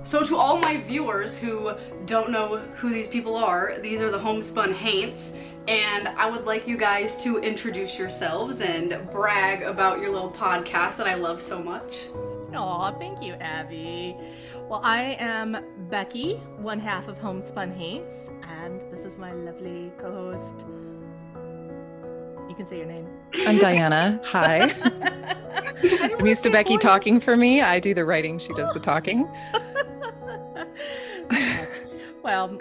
So to all my viewers who don't know who these people are, these are the Homespun Haints, and I would like you guys to introduce yourselves and brag about your little podcast that I love so much. Aw, thank you, Abby. Well, I am Becky, one half of Homespun Haints, and this is my lovely co-host. You can say your name. I'm Diana. Hi. I'm used to Becky talking for me. I do the writing, she does the talking. Well,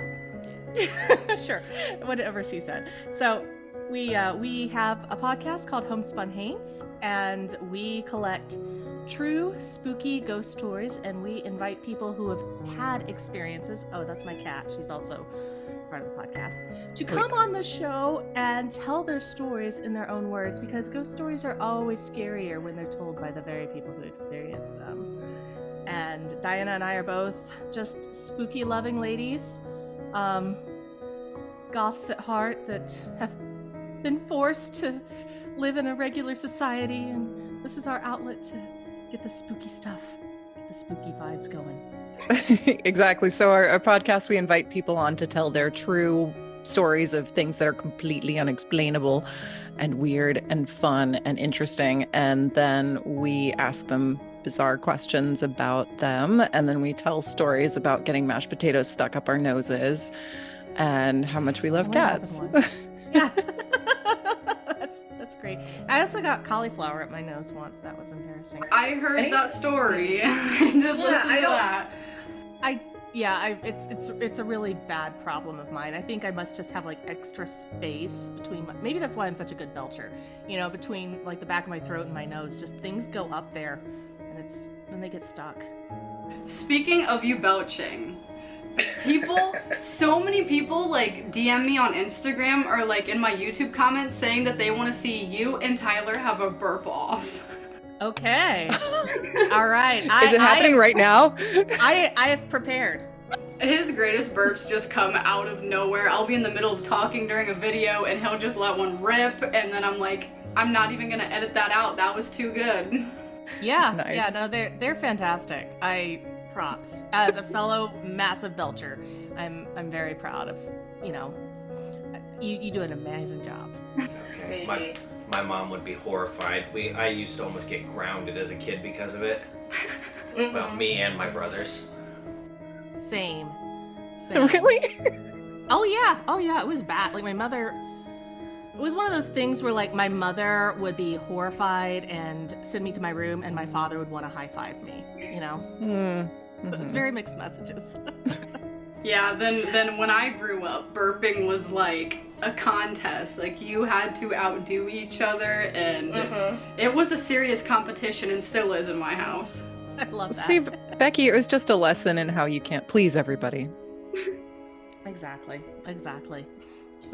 sure, whatever she said. So we have a podcast called Homespun Haints, and we collect true spooky ghost stories, and we invite people who have had experiences. Oh, that's my cat. She's also part of the podcast, to come on the show and tell their stories in their own words, because ghost stories are always scarier when they're told by the very people who experience them. And Diana and I are both just spooky loving ladies, goths at heart that have been forced to live in a regular society, and this is our outlet to get the spooky stuff, get the spooky vibes going. Exactly. So our podcast, we invite people on to tell their true stories of things that are completely unexplainable and weird and fun and interesting. And then we ask them bizarre questions about them. And then we tell stories about getting mashed potatoes stuck up our noses and how much we love cats. Yeah. That's great. I also got cauliflower at my nose once. That was embarrassing. I heard that story. I did listen to that. It's a really bad problem of mine. I think I must just have like extra space between maybe that's why I'm such a good belcher. You know, between like the back of my throat and my nose, just things go up there and they get stuck. Speaking of you belching, so many people like DM me on Instagram or like in my YouTube comments saying that they want to see you and Tyler have a burp off. Okay. All right. Is it happening right now? I have prepared. His greatest burps just come out of nowhere. I'll be in the middle of talking during a video and he'll just let one rip, and then I'm like, I'm not even gonna edit that out. That was too good. Yeah. Nice. Yeah, no, they're fantastic. Props. As a fellow massive belcher, I'm very proud of, you do an amazing job. It's okay. My mom would be horrified. I used to almost get grounded as a kid because of it. Well, me and my brothers. Same. Really? Oh yeah, it was bad. Like it was one of those things where like my mother would be horrified and send me to my room, and my father would want to high five me, Mm-hmm. It was very mixed messages. Yeah, then when I grew up, burping was like a contest. Like you had to outdo each other, and it was a serious competition, and still is in my house. I love that. See, Becky, it was just a lesson in how you can't please everybody. Exactly.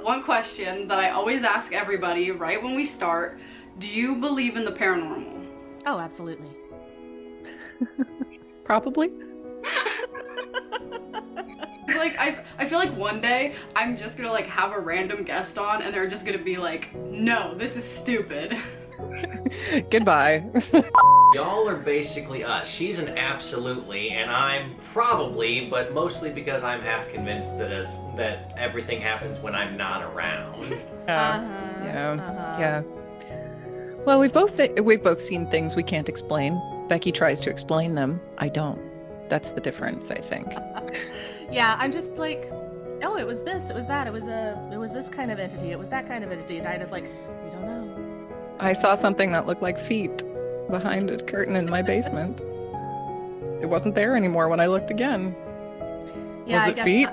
One question that I always ask everybody right when we start: do you believe in the paranormal? Oh, absolutely. Probably. Like I feel like one day I'm just gonna like have a random guest on, and they're just gonna be like, no, this is stupid. Goodbye. Y'all are basically us. She's an absolutely, and I'm probably, but mostly because I'm half convinced that everything happens when I'm not around. Yeah. Well, we've both seen things we can't explain. Becky tries to explain them. I don't. That's the difference, I think. Yeah, I'm just like, oh, it was this, it was that, it was this kind of entity, it was that kind of entity. Diana's like, we don't know. I saw something that looked like feet behind a curtain in my basement. It wasn't there anymore when I looked again. Yeah, Was it feet?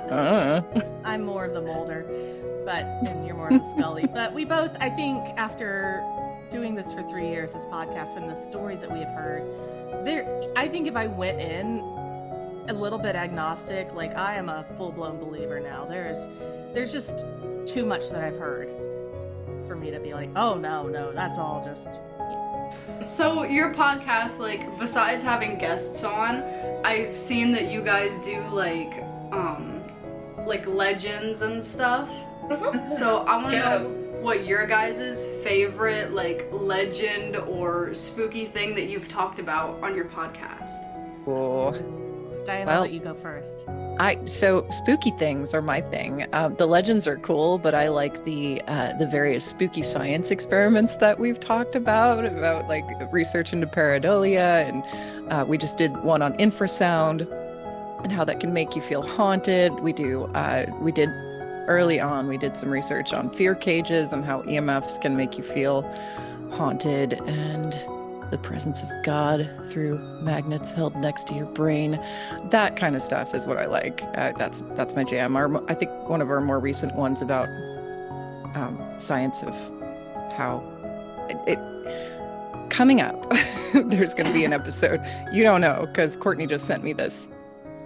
I'm more of the Mulder, and you're more of the Scully. But we both, I think, after doing this for 3 years, this podcast, and the stories that we have heard, I think if I went in a little bit agnostic, like I am a full-blown believer now. There's just too much that I've heard for me to be like, oh no, that's all just. So your podcast, like besides having guests on, I've seen that you guys do like legends and stuff. So I want to know what your guys' favorite like legend or spooky thing that you've talked about on your podcast. Oh. Diane, Well, I'll let you go first. So spooky things are my thing. The legends are cool, but I like the various spooky science experiments that we've talked about like research into pareidolia, and we just did one on infrasound and how that can make you feel haunted. We did early on, we did some research on fear cages and how EMFs can make you feel haunted, and the presence of God through magnets held next to your brain. That kind of stuff is what I like. That's my jam. I think one of our more recent ones about science of how it coming up. There's going to be an episode. You don't know because Courtney just sent me this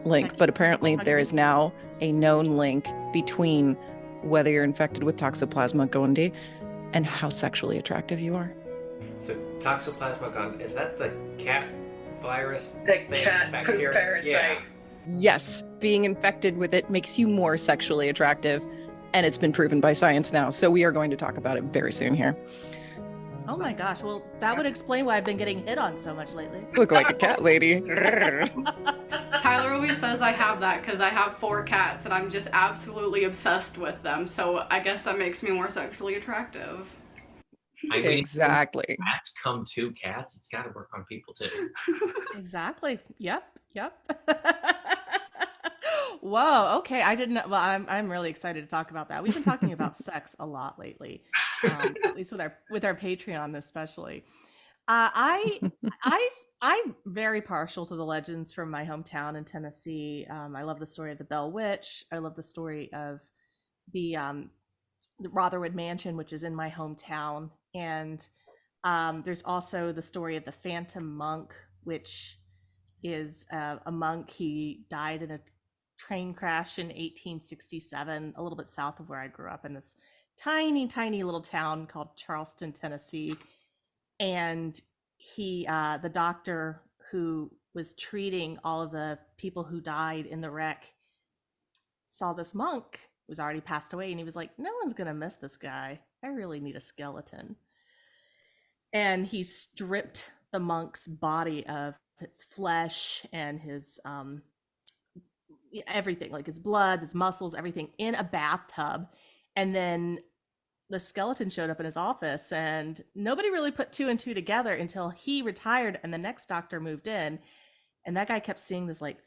link, but apparently there is now a known link between whether you're infected with Toxoplasma gondii and how sexually attractive you are. So Toxoplasma gondii, is that the cat virus? The cat poop parasite. Yeah. Yes, being infected with it makes you more sexually attractive, and it's been proven by science now. So we are going to talk about it very soon here. Oh my gosh, well, that would explain why I've been getting hit on so much lately. Look like a cat lady. Tyler always says I have that because I have 4 cats and I'm just absolutely obsessed with them. So I guess that makes me more sexually attractive. I mean, Exactly. Cats come to cats. It's got to work on people too. Exactly. Yep. Whoa. Okay. I didn't know. Well, I'm really excited to talk about that. We've been talking about sex a lot lately, at least with our Patreon especially. I'm very partial to the legends from my hometown in Tennessee. I love the story of the Bell Witch. I love the story of the Rotherwood Mansion, which is in my hometown, and there's also the story of the Phantom Monk, which is a monk. He died in a train crash in 1867, a little bit south of where I grew up, in this tiny little town called Charleston, Tennessee. And he, the doctor who was treating all of the people who died in the wreck, saw this monk who was already passed away, and he was like, no one's gonna miss this guy. I really need a skeleton. And he stripped the monk's body of its flesh and his everything, like his blood, his muscles, everything, in a bathtub. And then the skeleton showed up in his office, and nobody really put 2 and 2 together until he retired and the next doctor moved in. And that guy kept seeing this like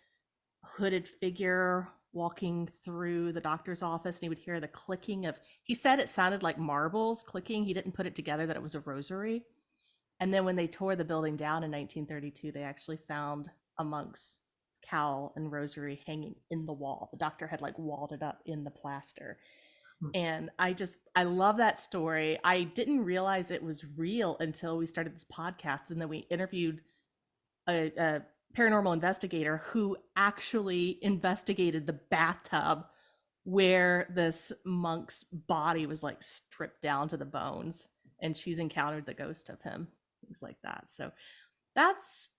hooded figure walking through the doctor's office, and he would hear the clicking of, he said it sounded like marbles clicking. He didn't put it together that it was a rosary. And then when they tore the building down in 1932, they actually found a monk's cowl and rosary hanging in the wall. The doctor had like walled it up in the plaster. And I love that story. I didn't realize it was real until we started this podcast, and then we interviewed a paranormal investigator who actually investigated the bathtub where this monk's body was like stripped down to the bones, and she's encountered the ghost of him, things like that. So that's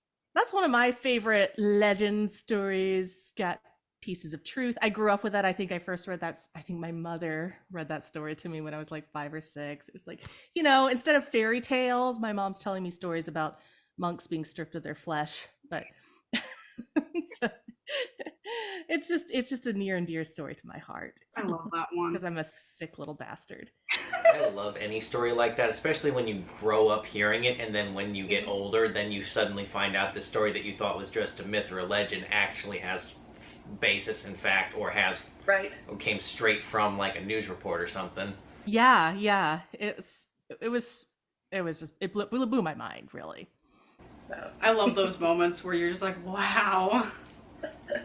one of my favorite legend stories. Got pieces of truth. I grew up with that. I think I first read that. I think my mother read that story to me when I was like 5 or 6. It was like, instead of fairy tales, my mom's telling me stories about monks being stripped of their flesh. But so, it's just a near and dear story to my heart. I love that one because I'm a sick little bastard. I love any story like that, especially when you grow up hearing it, and then when you get older, then you suddenly find out the story that you thought was just a myth or a legend actually has basis in fact, or came straight from like a news report or something. Yeah. It blew my mind, really. I love those moments where you're just like, wow.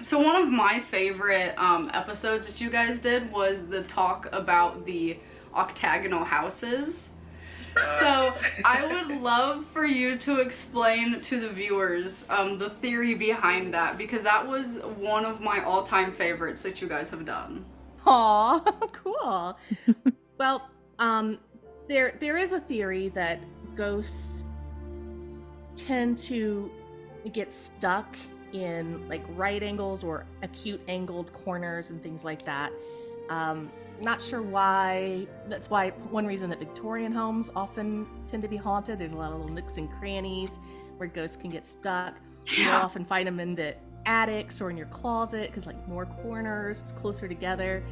So one of my favorite episodes that you guys did was the talk about the octagonal houses. So I would love for you to explain to the viewers the theory behind that, because that was one of my all-time favorites that you guys have done. Aw, cool. Well, there is a theory that ghosts tend to get stuck in like right angles or acute angled corners and things like that. Not sure why. That's why one reason that Victorian homes often tend to be haunted. There's a lot of little nooks and crannies where ghosts can get stuck. You'll often find them in the attics or in your closet because like more corners, it's closer together.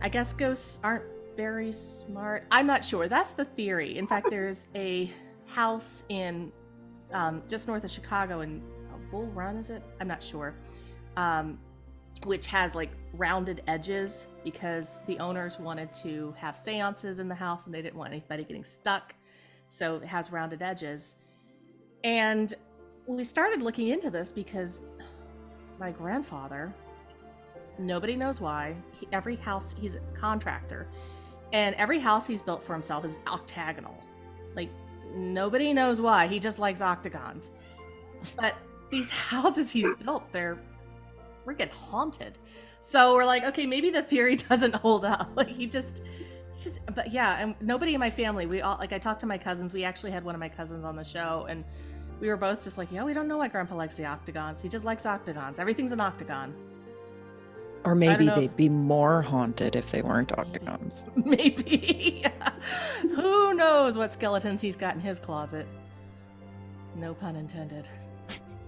I guess ghosts aren't very smart. I'm not sure. That's the theory. In fact, there's a house in just north of Chicago in Bull Run, is it? I'm not sure. Which has like rounded edges because the owners wanted to have seances in the house and they didn't want anybody getting stuck. So it has rounded edges. And we started looking into this because my grandfather, nobody knows why, every house, he's a contractor, and every house he's built for himself is octagonal. Like, nobody knows why, he just likes octagons. But these houses he's built, they're freaking haunted. So we're like, okay, maybe the theory doesn't hold up. Like, he just, but yeah, and nobody in my family, we all, like, I talked to my cousins, we actually had one of my cousins on the show, and we were both just like, yeah, we don't know why Grandpa likes the octagons. He just likes octagons. Everything's an octagon. Or maybe they'd be more haunted if they weren't octagons. Maybe. Yeah. Who knows what skeletons he's got in his closet? No pun intended.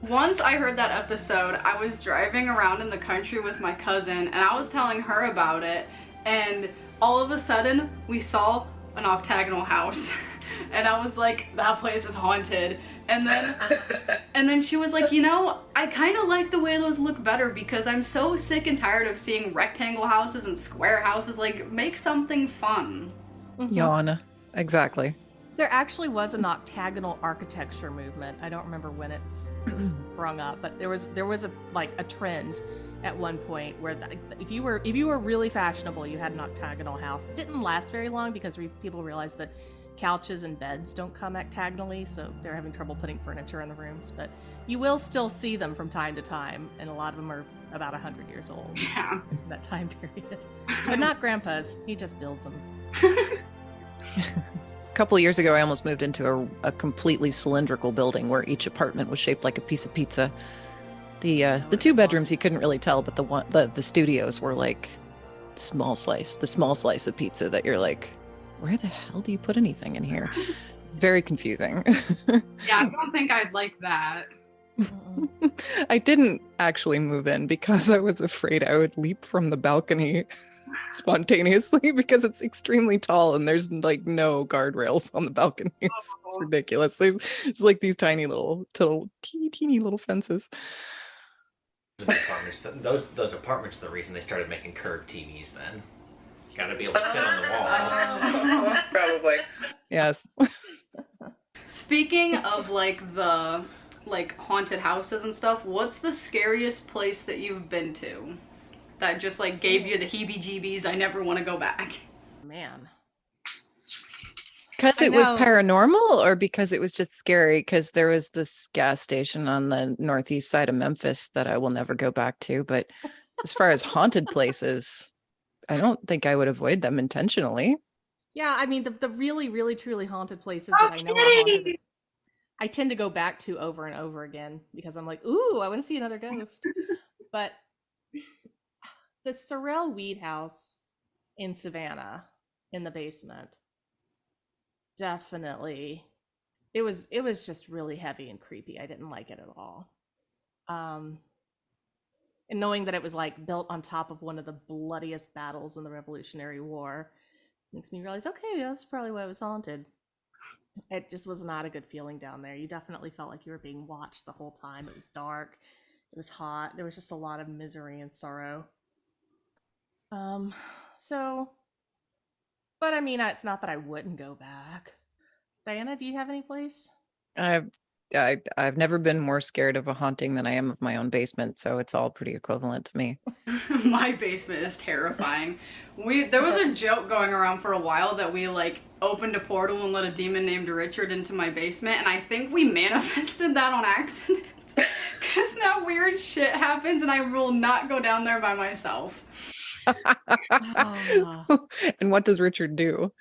Once I heard that episode, I was driving around in the country with my cousin and I was telling her about it, and all of a sudden we saw an octagonal house and I was like, that place is haunted. And then she was like, you know, I kind of like the way those look better because I'm so sick and tired of seeing rectangle houses and square houses. Like, make something fun. Mm-hmm. Yawn. Exactly. There actually was an octagonal architecture movement. I don't remember when it's sprung up, but there was a trend at one point where if you were really fashionable, you had an octagonal house. It didn't last very long because people realized that couches and beds don't come octagonally, so they're having trouble putting furniture in the rooms. But you will still see them from time to time, and a lot of them are about 100 years old. Yeah. That time period. But not Grandpa's. He just builds them. A couple of years ago, I almost moved into a completely cylindrical building where each apartment was shaped like a piece of pizza. The two bedrooms you couldn't really tell, but the studios were like the small slice of pizza that you're like, where the hell do you put anything in here? It's very confusing. Yeah, I don't think I'd like that. I didn't actually move in because I was afraid I would leap from the balcony spontaneously because it's extremely tall and there's like no guardrails on the balcony. It's ridiculous. There's like these teeny little fences. Those apartments are the reason they started making curved TVs then. Got to be able to fit on the wall. Probably. Yes. Speaking of the haunted houses and stuff, what's the scariest place that you've been to that just like gave you the heebie-jeebies, I never want to go back? Man. Because it was paranormal or because it was just scary? Because there was this gas station on the northeast side of Memphis that I will never go back to. But as far as haunted places, I don't think I would avoid them intentionally. Yeah, I mean, the really, really, truly haunted places that I know are haunted, I tend to go back to over and over again because I'm like, ooh, I want to see another ghost. But the Sorrel Weed House in Savannah, in the basement, definitely, it was just really heavy and creepy. I didn't like it at all. And knowing that it was like built on top of one of the bloodiest battles in the Revolutionary War makes me realize, okay, that's probably why it was haunted. It just was not a good feeling down there. You definitely felt like you were being watched the whole time. It was dark. It was hot. There was just a lot of misery and sorrow. But I mean, it's not that I wouldn't go back. Diana, do you have any place? I've never been more scared of a haunting than I am of my own basement, so it's all pretty equivalent to me. My basement is terrifying. There was a joke going around for a while that we like opened a portal and let a demon named Richard into my basement, and I think we manifested that on accident. Because now weird shit happens and I will not go down there by myself. And what does Richard do?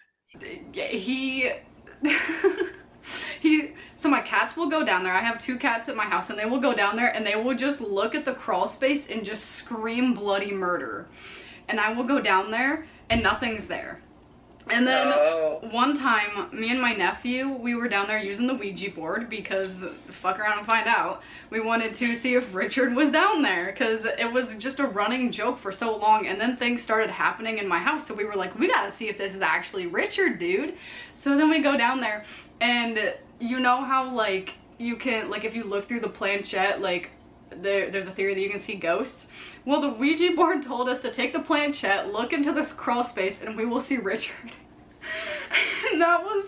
So my cats will go down there. I have 2 cats at my house and they will go down there and they will just look at the crawl space and just scream bloody murder. And I will go down there and nothing's there. And then one time, me and my nephew, we were down there using the Ouija board because fuck around and find out. We wanted to see if Richard was down there because it was just a running joke for so long, and then things started happening in my house, so we were like, we gotta see if this is actually Richard, dude. So then we go down there, and you know how like you can, like if you look through the planchette, like there's a theory that you can see ghosts? Well, the Ouija board told us to take the planchette, look into this crawl space, and we will see Richard. And that was,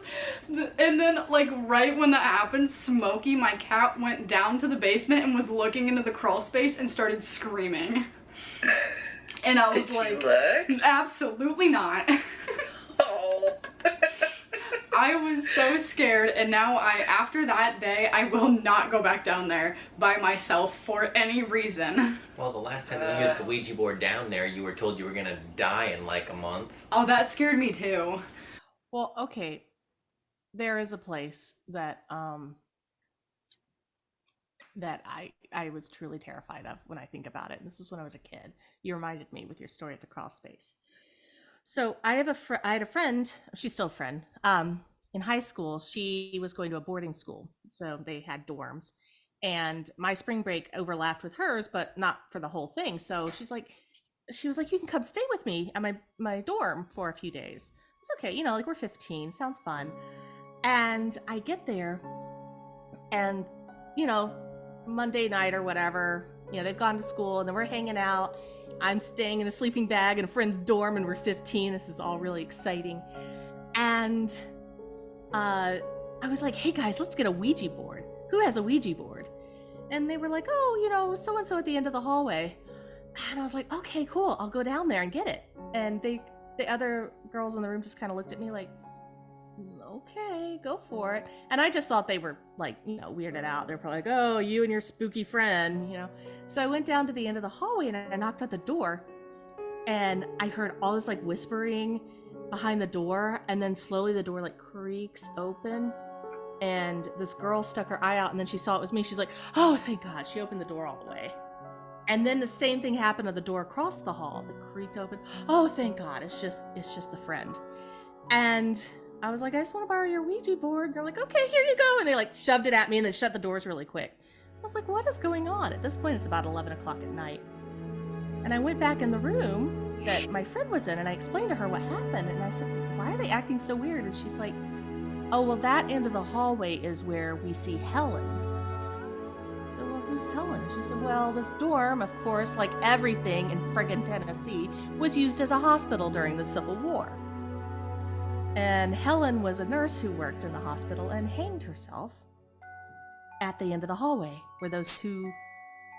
and then like right when that happened, Smokey, my cat, went down to the basement and was looking into the crawl space and started screaming. And I was like, absolutely not. Oh. I was so scared, and now after that day, I will not go back down there by myself for any reason. Well, the last time you used the Ouija board down there, you were told you were gonna die in like a month. Oh, that scared me too. Well, okay. There is a place that I was truly terrified of when I think about it. And this was when I was a kid. You reminded me with your story of the crawl space. So I had a friend, she's still a friend, in high school. She was going to a boarding school, so they had dorms, and my spring break overlapped with hers, but not for the whole thing. So she was like, you can come stay with me at my dorm for a few days. It's okay, like we're 15, sounds fun. And I get there, and Monday night or whatever, they've gone to school, and then we're hanging out. I'm staying in a sleeping bag in a friend's dorm, and we're 15. This is all really exciting. And I was like, hey guys, let's get a Ouija board. Who has a Ouija board? And they were like, oh, so-and-so at the end of the hallway. And I was like, okay, cool. I'll go down there and get it. And the other girls in the room just kind of looked at me like, okay, go for it. And I just thought they were like, weirded out. They're probably like, oh, you and your spooky friend, So I went down to the end of the hallway, and I knocked at the door, and I heard all this like whispering behind the door, and then slowly the door like creaks open, and this girl stuck her eye out, and then she saw it was me. She's like, oh, thank God. She opened the door all the way. And then the same thing happened to the door across the hall that creaked open. Oh, thank God. It's just the friend. And I was like, I just want to borrow your Ouija board. They're like, okay, here you go. And they like shoved it at me and then shut the doors really quick. I was like, what is going on? At this point, it's about 11 o'clock at night. And I went back in the room that my friend was in, and I explained to her what happened. And I said, why are they acting so weird? And she's like, oh, well, that end of the hallway is where we see Helen. I said, well, who's Helen? And she said, well, this dorm, of course, like everything in friggin' Tennessee, was used as a hospital during the Civil War. And Helen was a nurse who worked in the hospital and hanged herself at the end of the hallway where those two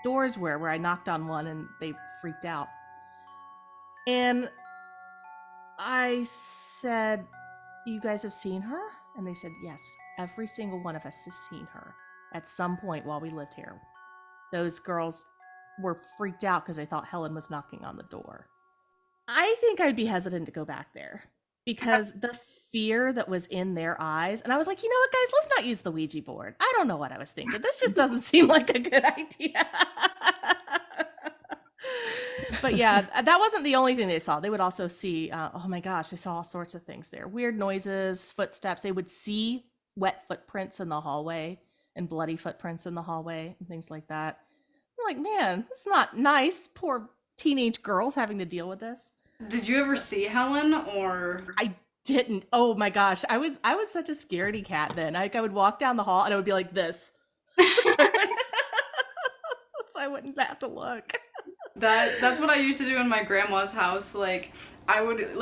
doors were, where I knocked on one and they freaked out. And I said, you guys have seen her? And they said, yes, every single one of us has seen her at some point while we lived here. Those girls were freaked out because they thought Helen was knocking on the door. I think I'd be hesitant to go back there, because the fear that was in their eyes, and I was like, you know what, guys, let's not use the Ouija board. I don't know what I was thinking. This just doesn't seem like a good idea. But yeah, that wasn't the only thing they saw. They would also see, oh my gosh, they saw all sorts of things there. Weird noises, footsteps. They would see wet footprints in the hallway and bloody footprints in the hallway and things like that. I'm like, man, it's not nice. Poor teenage girls having to deal with this. Did you ever see Helen, or? I didn't. Oh my gosh. I was such a scaredy cat then. I would walk down the hall and I would be like this. So I wouldn't have to look. That's what I used to do in my grandma's house. Like,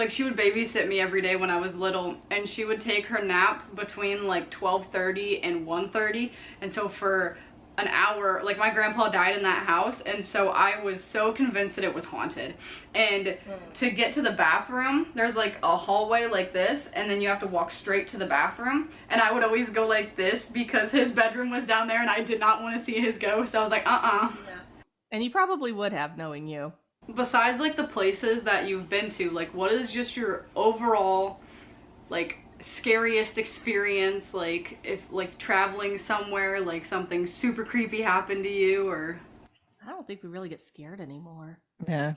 she would babysit me every day when I was little, and she would take her nap between like 12:30 and 1:30. And so for an hour, like, my grandpa died in that house, and so I was so convinced that it was haunted. And to get to the bathroom, there's like a hallway like this, and then you have to walk straight to the bathroom, and I would always go like this because his bedroom was down there and I did not want to see his ghost. I was like, Yeah. And you probably would have, knowing you. Besides like the places that you've been to, like, what is just your overall like scariest experience, like if like traveling somewhere, like something super creepy happened to you? Or I don't think we really get scared anymore. Yeah.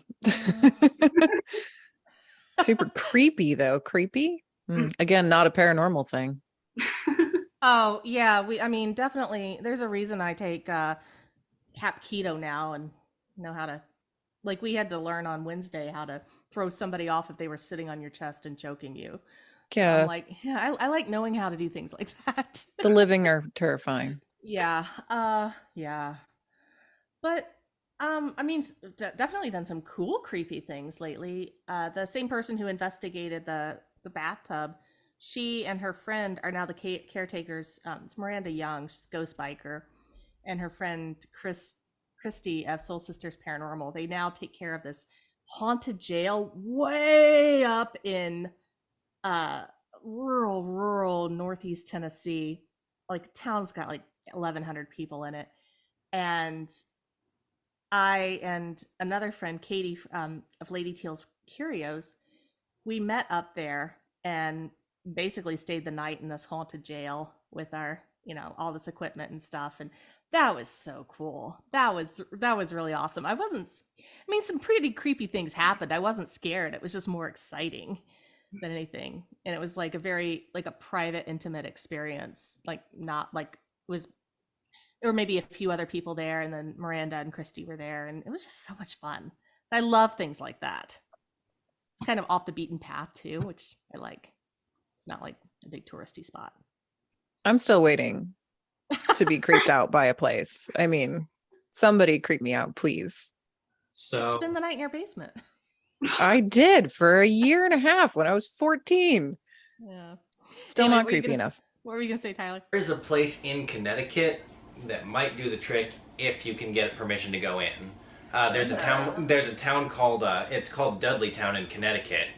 Super creepy though. Creepy? Again, not a paranormal thing. Oh yeah, definitely. There's a reason I take Hap Keto now and know how to. Like we had to learn on Wednesday how to throw somebody off if they were sitting on your chest and choking you. So I'm Yeah, like, yeah, I like knowing how to do things like that. the living are terrifying. Yeah, yeah. But definitely done some cool creepy things lately. The same person who investigated the bathtub, she and her friend are now the caretakers. It's Miranda Young, she's a ghost biker, and her friend Christy of Soul Sisters Paranormal. They now take care of this haunted jail way up in uh rural northeast Tennessee. Like the town's got like 1,100 people in it, and I and another friend, Katie, of Lady Teal's Curios, we met up there and basically stayed the night in this haunted jail with our, all this equipment and stuff. And that was so cool. That was really awesome. Some pretty creepy things happened. I wasn't scared. It was just more exciting than anything. And it was like a very like a private, intimate experience. Like not like it was there were maybe a few other people there, and then Miranda and Christy were there, and it was just so much fun. I love things like that. It's kind of off the beaten path too, which I like. It's not like a big touristy spot. I'm still waiting to be creeped out by a place. I mean, somebody creep me out, please. So Spend the night in your basement. I did for a year and a half when I was 14. Yeah. Still Anyway, not creepy enough. What were you gonna say, Tyler? there's a place in Connecticut that might do the trick if you can get permission to go in. There's a town called it's called Dudleytown in Connecticut,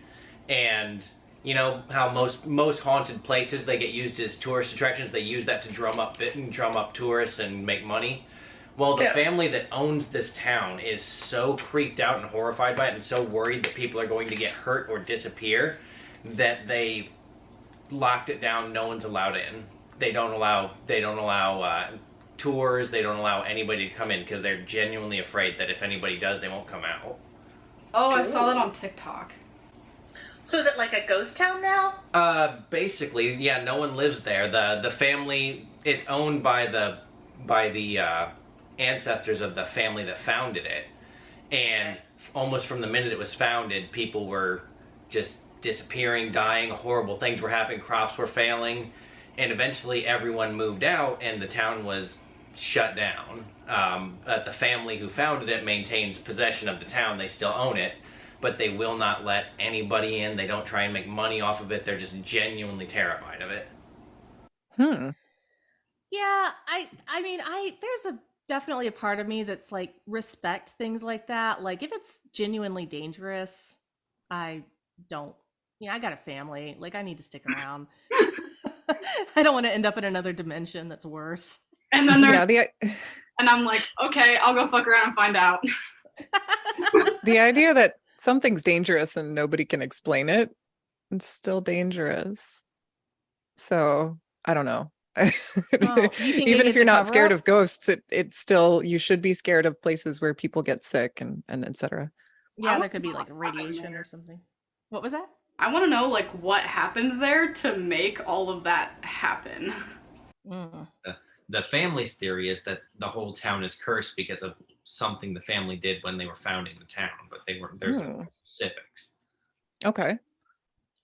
and you know how most haunted places, they get used as tourist attractions. They use that to drum up tourists and make money. Well, the family that owns this town is so creeped out and horrified by it, and so worried that people are going to get hurt or disappear, that they locked it down. No one's allowed in. They don't allow tours. They don't allow anybody to come in because they're genuinely afraid that if anybody does, they won't come out. Oh, I saw that on TikTok. So is it like a ghost town now? Basically, yeah. No one lives there. The family, it's owned by the ancestors of the family that founded it, and almost from the minute it was founded, people were just disappearing, dying, horrible things were happening, crops were failing, and eventually everyone moved out and the town was shut down. The family who founded it maintains possession of the town. They still own it, but they will not let anybody in. They don't try and make money off of it. They're just genuinely terrified of it. Yeah, there's definitely a part of me that's like respect things like that. Like if it's genuinely dangerous, I don't. I got a family. Like I need to stick around. I don't want to end up in another dimension that's worse. And then and I'm like, okay, I'll go fuck around and find out. The idea that something's dangerous and nobody can explain it, it's still dangerous. So I don't know. Even if you're not scared of ghosts, it's still, you should be scared of places where people get sick and etc. Yeah, there could be like radiation or something. What was that? I want to know like what happened there to make all of that happen. The family's theory is that the whole town is cursed because of something the family did when they were founding the town, but there's no specifics. Okay.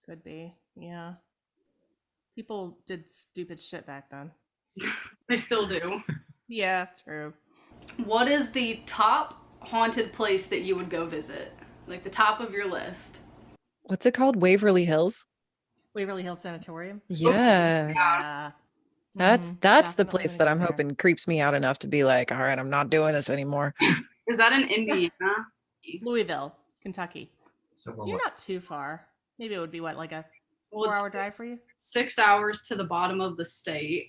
Could be. Yeah. People did stupid shit back then. They still do. Yeah, true. What is the top haunted place that you would go visit? Like the top of your list? What's it called? Waverly Hills? Waverly Hills Sanatorium? Yeah. That's the place that I'm hoping creeps me out enough to be like, all right, I'm not doing this anymore. Is that in Indiana? Louisville, Kentucky. So you're not too far. Maybe it would be like a 4-hour drive for you? 6 hours to the bottom of the state,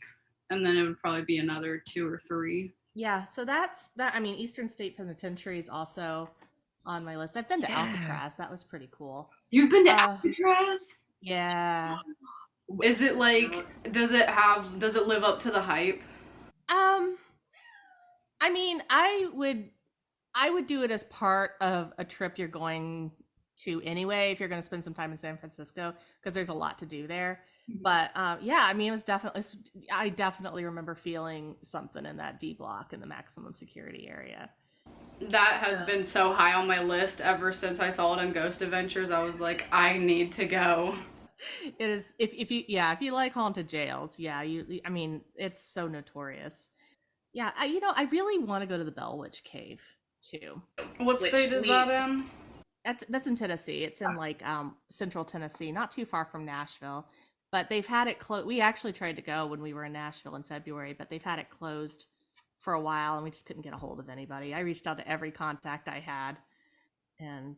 and then it would probably be another 2 or 3. Yeah, so that's that. Eastern State Penitentiary is also on my list. I've been to Alcatraz. That was pretty cool. You've been to Alcatraz? Yeah. Is it like, does it live up to the hype? I would do it as part of a trip you're going to anyway if you're going to spend some time in San Francisco, because there's a lot to do there. But yeah, I mean, I definitely remember feeling something in that D block in the maximum security area. That has been so high on my list ever since I saw it on Ghost Adventures. I was like, I need to go. It is, if you like haunted jails, I mean, it's so notorious. Yeah, I really want to go to the Bell Witch Cave too. What state is that in? That's in Tennessee. It's in like central Tennessee, not too far from Nashville. But they've had it closed. We actually tried to go when we were in Nashville in February, but they've had it closed for a while, and we just couldn't get a hold of anybody. I reached out to every contact I had, and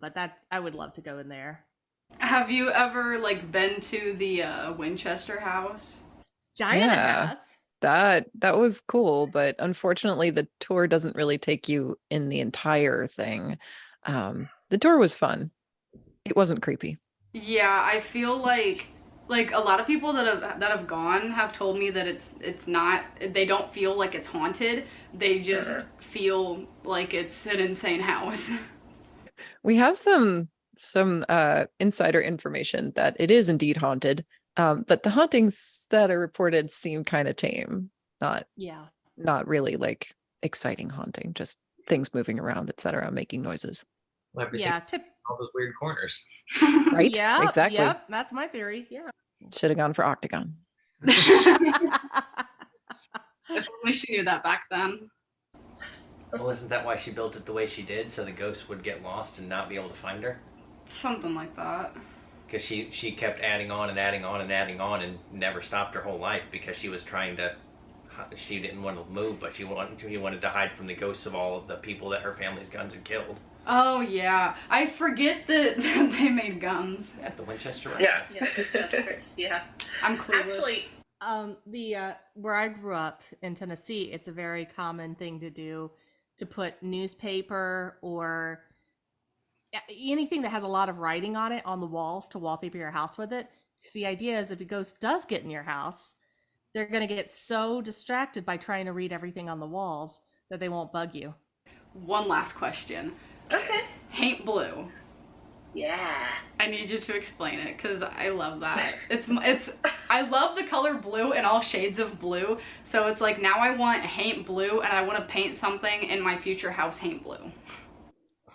but I would love to go in there. Have you ever like been to the Winchester House? Giant House. That was cool, but unfortunately the tour doesn't really take you in the entire thing. The tour was fun. It wasn't creepy. Yeah, I feel like a lot of people that have gone have told me that it's not, they don't feel like it's haunted. They just feel like it's an insane house. We have some insider information that it is indeed haunted. But the hauntings that are reported seem kind of tame. Not really like exciting haunting, just things moving around, etc., making noises. All those weird corners. Right? Yeah, exactly. Yep, that's my theory. Yeah. Should have gone for Octagon. If only she knew that back then. Well, isn't that why she built it the way she did, so the ghost would get lost and not be able to find her? Something like that. Because she kept adding on and adding on and adding on and never stopped her whole life because she was trying to, she didn't want to move, but she wanted to hide from the ghosts of all of the people that her family's guns had killed. Oh yeah, I forget that they made guns At the Winchester, right? Yeah, Winchesters, yeah. I'm clueless. Actually, where I grew up in Tennessee, it's a very common thing to do to put newspaper or anything that has a lot of writing on it on the walls to wallpaper your house with it. So the idea is if a ghost does get in your house, they're going to get so distracted by trying to read everything on the walls that they won't bug you. One last question. okay. Paint blue. Yeah. I need you to explain it because I love that. I love the color blue and all shades of blue. So it's like now I want Haint blue and I want to paint something in my future house Haint blue.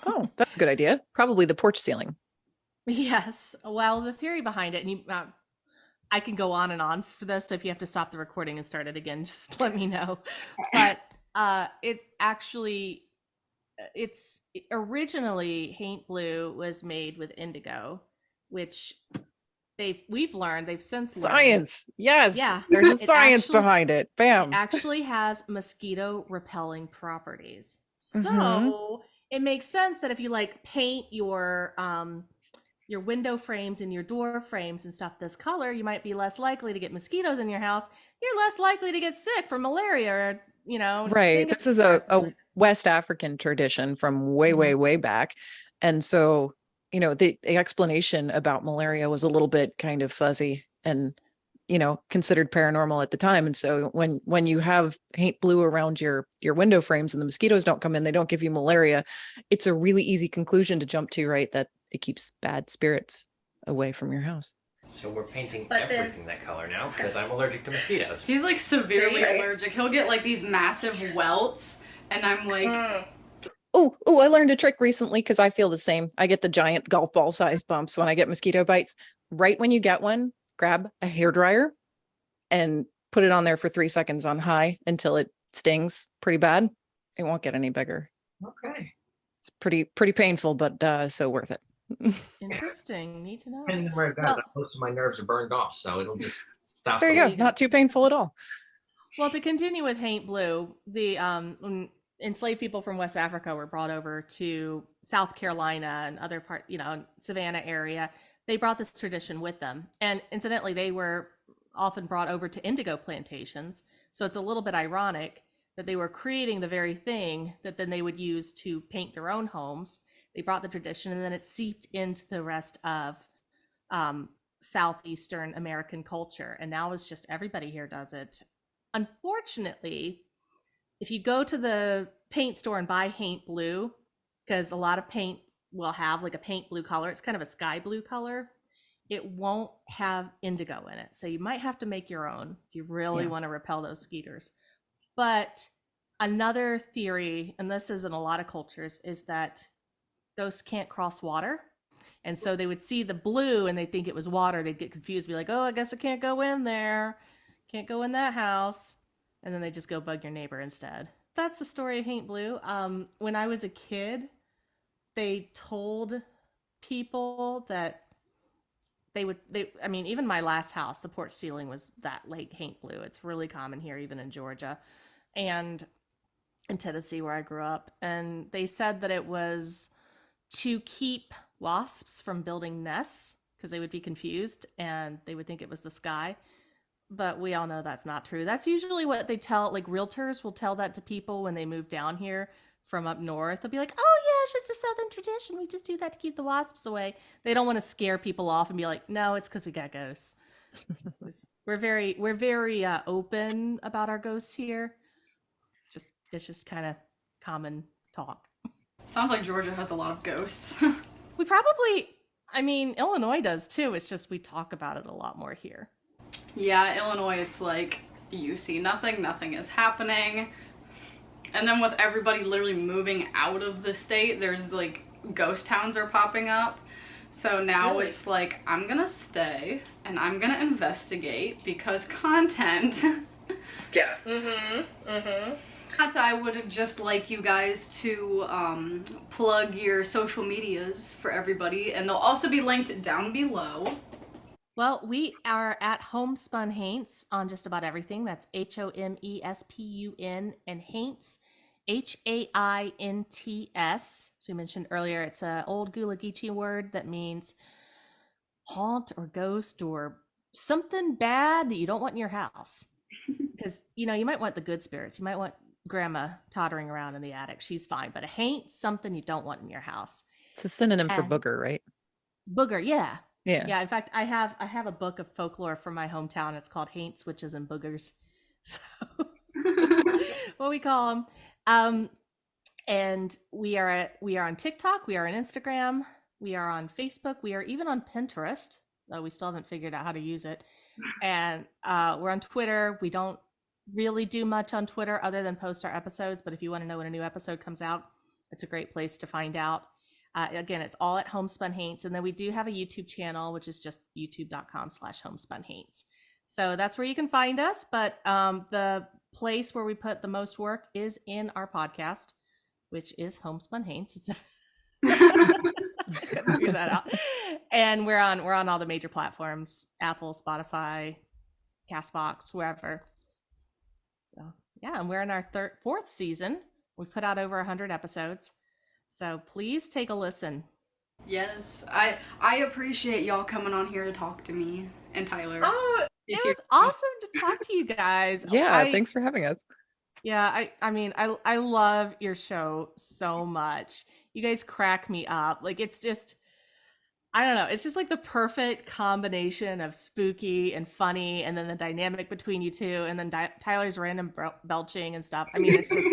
Oh, that's a good idea. Probably the porch ceiling. Yes. Well, the theory behind it, and I can go on and on for this. So if you have to stop the recording and start it again, just let me know. But it's originally Haint blue was made with indigo, which we've learned they've since learned. Science. Yes. Yeah. There's a science behind it. Bam. It actually has mosquito repelling properties. So it makes sense that if you like paint your window frames and your door frames and stuff this color, you might be less likely to get mosquitoes in your house. You're less likely to get sick from malaria or, Right. This is a West African tradition from way, way back. And so, the explanation about malaria was a little bit kind of fuzzy and, considered paranormal at the time. And so when you have paint blue around your window frames and the mosquitoes don't come in, they don't give you malaria. It's a really easy conclusion to jump to, right? That it keeps bad spirits away from your house. So we're painting everything that color now because I'm allergic to mosquitoes. He's like severely allergic. He'll get like these massive welts and I'm like... Oh, I learned a trick recently because I feel the same. I get the giant golf ball sized bumps when I get mosquito bites. Right when you get one, grab a hairdryer and put it on there for 3 seconds on high until it stings pretty bad. It won't get any bigger. Okay. It's pretty painful, but so worth it. Interesting. Need to know. And where it goes, most of my nerves are burned off, so it'll just stop. There you go. Not too painful at all. Well, to continue with Haint blue, the enslaved people from West Africa were brought over to South Carolina and other Savannah area. They brought this tradition with them. And incidentally, they were often brought over to indigo plantations. So it's a little bit ironic that they were creating the very thing that then they would use to paint their own homes. They brought the tradition and then it seeped into the rest of Southeastern American culture. And now it's just everybody here does it. Unfortunately, if you go to the paint store and buy Haint blue, because a lot of paint will have like a paint blue color. It's kind of a sky blue color. It won't have indigo in it. So you might have to make your own if you really want to repel those skeeters. But another theory, and this is in a lot of cultures, is that ghosts can't cross water. And so they would see the blue and they think it was water. They'd get confused, be like, oh, I guess I can't go in there. Can't go in that house. And then they just go bug your neighbor instead. That's the story of Haint Blue. When I was a kid, they told people that even my last house, the porch ceiling was that lake Haint Blue. It's really common here, even in Georgia and in Tennessee where I grew up. And they said that it was to keep wasps from building nests because they would be confused and they would think it was the sky. But we all know that's not true. That's usually what they tell, like realtors will tell that to people when they move down here from up north. They'll be like, oh yeah, it's just a Southern tradition. We just do that to keep the wasps away. They don't want to scare people off and be like, no, it's because we got ghosts. We're very open about our ghosts here. It's just kind of common talk. Sounds like Georgia has a lot of ghosts. We probably, Illinois does too. It's just we talk about it a lot more here. Yeah, Illinois, it's like you see nothing is happening. And then with everybody literally moving out of the state, there's like ghost towns are popping up. So now It's like, I'm gonna stay and I'm gonna investigate because content. Yeah. I would just like you guys to plug your social medias for everybody, and they'll also be linked down below. Well, we are at Homespun Haints on just about everything. That's HOMESPUN and Haints, HAINTS. As we mentioned earlier, it's an old Gullah Geechee word that means haunt or ghost or something bad that you don't want in your house. Because, you might want the good spirits. You might want grandma tottering around in the attic. She's fine. But a haint's something you don't want in your house. It's a synonym for booger, right? Booger, yeah. Yeah. In fact, I have a book of folklore from my hometown. It's called Haints, Witches, and Boogers. So that's what we call them. And we are on TikTok. We are on Instagram. We are on Facebook. We are even on Pinterest, though we still haven't figured out how to use it. And we're on Twitter. We don't really do much on Twitter other than post our episodes. But if you want to know when a new episode comes out, it's a great place to find out. Again, it's all at Homespun Haints. And then we do have a YouTube channel, which is just youtube.com/Homespun Haints. So that's where you can find us. But the place where we put the most work is in our podcast, which is Homespun Haints. I couldn't figure that out. And we're on all the major platforms, Apple, Spotify, Castbox, wherever. So yeah, and we're in our fourth season. We've put out over 100 episodes. So please take a listen. Yes, I appreciate y'all coming on here to talk to me and Tyler. Oh, it was awesome to talk to you guys. Yeah, thanks for having us. Yeah, I love your show so much. You guys crack me up. Like, it's just, I don't know. It's just like the perfect combination of spooky and funny, and then the dynamic between you two, and then Tyler's random belching and stuff. It's just,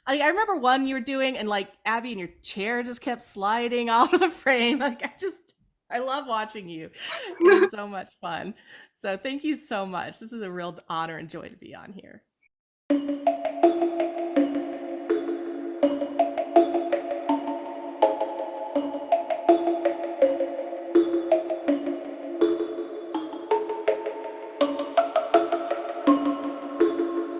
I remember one you were doing, and like Abby and your chair just kept sliding out of the frame. Like, I love watching you. It was so much fun. So thank you so much. This is a real honor and joy to be on here.